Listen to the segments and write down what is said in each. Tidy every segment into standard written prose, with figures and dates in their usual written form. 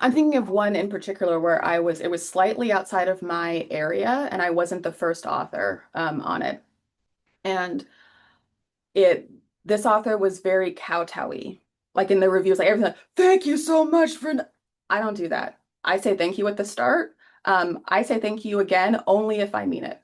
I'm thinking of one in particular where it was slightly outside of my area and I wasn't the first author on it. And it this author was very kowtowy. Like in the reviews, like everything, like, thank you so much for I don't do that. I say thank you at the start. I say thank you again only if I mean it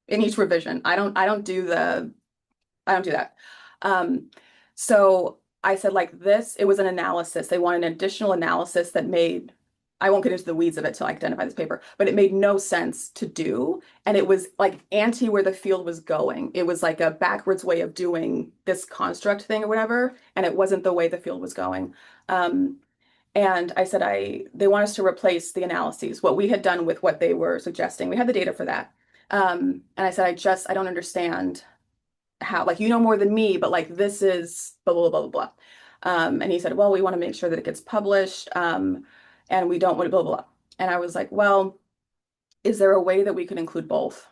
in each revision. I don't do that. Um, so I said like this, it was an analysis. They wanted an additional analysis that made, I won't get into the weeds of it till I identify this paper, but it made no sense to do. And it was like anti where the field was going. It was like a backwards way of doing this construct thing or whatever. And it wasn't the way the field was going. Um, and I said, they want us to replace the analyses, what we had done with what they were suggesting. We had the data for that. And I said, I don't understand how, like, you know more than me, but like this is blah, blah, blah, blah, blah. And he said, well, we want to make sure that it gets published, and we don't want to blah, blah, blah. And I was like, well, is there a way that we could include both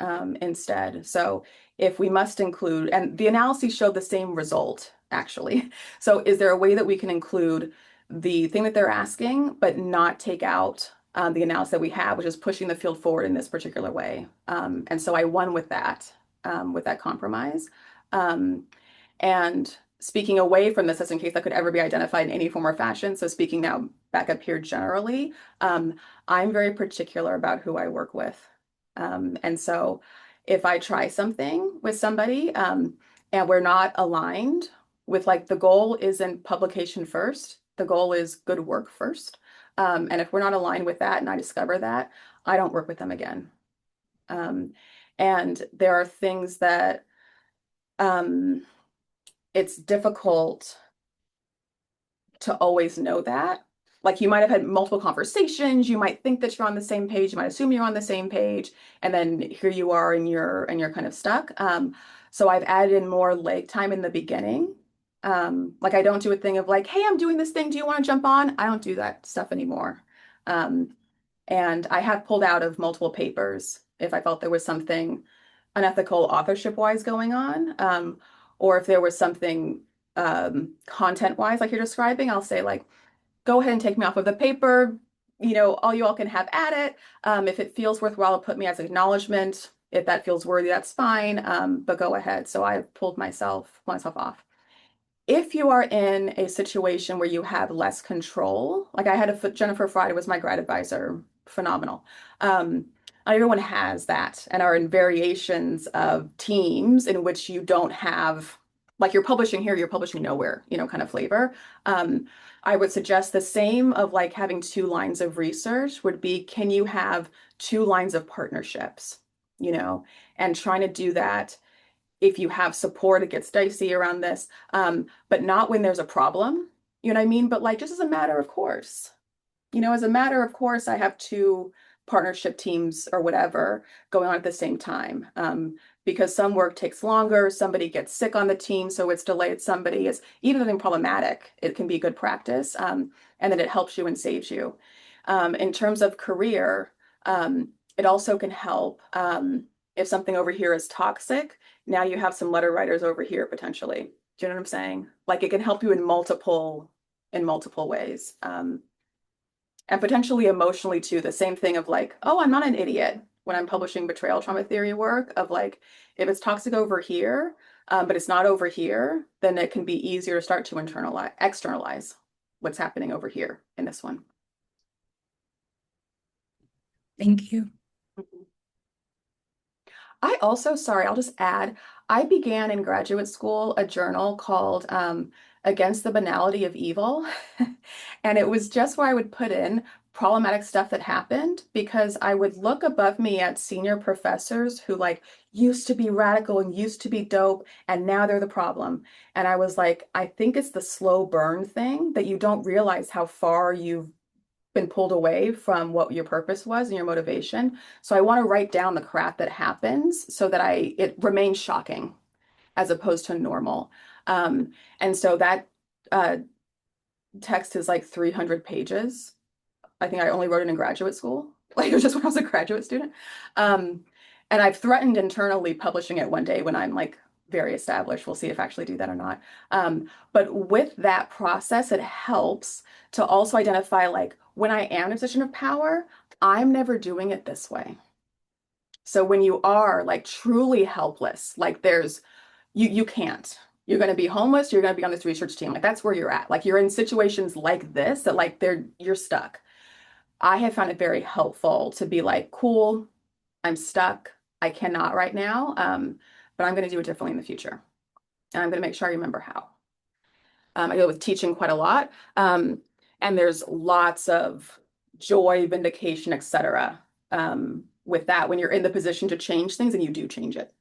instead? So if we must include, and the analysis showed the same result, actually. So is there a way that we can include the thing that they're asking, but not take out the analysis that we have, which is pushing the field forward in this particular way? And so I won with that compromise. Um, and speaking away from this, just in case that could ever be identified in any form or fashion. So speaking now back up here generally, I'm very particular about who I work with. And so if I try something with somebody and we're not aligned with like the goal isn't publication first, the goal is good work first. And if we're not aligned with that and I discover that, I don't work with them again. Um, and there are things that um, it's difficult to always know that. Like you might have had multiple conversations, you might think that you're on the same page, you might assume you're on the same page, and then here you are and you're kind of stuck. So I've added in more leg time in the beginning. Like I don't do a thing of like, hey, I'm doing this thing. Do you want to jump on? I don't do that stuff anymore. Um, and I have pulled out of multiple papers if I felt there was something unethical authorship wise going on, or if there was something content wise, like you're describing, I'll say like, go ahead and take me off of the paper. You know, all you all can have at it. If it feels worthwhile, put me as acknowledgement. If that feels worthy, that's fine. But go ahead. So I've pulled myself off. If you are in a situation where you have less control, like I had Jennifer Friday was my grad advisor, phenomenal. Not everyone has that and are in variations of teams in which you don't have, like you're publishing here, you're publishing nowhere, you know, kind of flavor. I would suggest the same of like having two lines of research would be, can you have two lines of partnerships, you know, and trying to do that if you have support, it gets dicey around this, but not when there's a problem. You know what I mean? But like just as a matter of course, you know, as a matter of course, I have two partnership teams or whatever going on at the same time. Because some work takes longer, somebody gets sick on the team, so it's delayed somebody. It's even something problematic, it can be good practice, and then it helps you and saves you. In terms of career, it also can help if something over here is toxic. Now you have some letter writers over here potentially. Do you know what I'm saying? Like it can help you in multiple ways. And potentially emotionally too, the same thing of like, oh, I'm not an idiot when I'm publishing betrayal trauma theory work of like, if it's toxic over here, but it's not over here, then it can be easier to start to externalize what's happening over here in this one. Thank you. Mhm. I also, sorry, I'll just add, I began in graduate school a journal called Against the Banality of Evil. And it was just where I would put in problematic stuff that happened because I would look above me at senior professors who like used to be radical and used to be dope, and now they're the problem. And I was like, I think it's the slow burn thing that you don't realize how far you've been pulled away from what your purpose was and your motivation. So I want to write down the crap that happens so that it remains shocking as opposed to normal. And so that uh, text is like 300 pages. I think I only wrote it in graduate school. Like it was just when I was a graduate student. And I've threatened internally publishing it one day when I'm like very established. We'll see if I actually do that or not. But with that process, it helps to also identify like when I am in a position of power, I'm never doing it this way. So when you are like truly helpless, like you can't. You're going to be homeless, you're going to be on this research team. Like that's where you're at. Like you're in situations like this that like you're stuck. I have found it very helpful to be like, cool, I'm stuck. I cannot right now. But I'm going to do it differently in the future. And I'm going to make sure I remember how. I deal with teaching quite a lot. And there's lots of joy, vindication, etc. With that when you're in the position to change things and you do change it.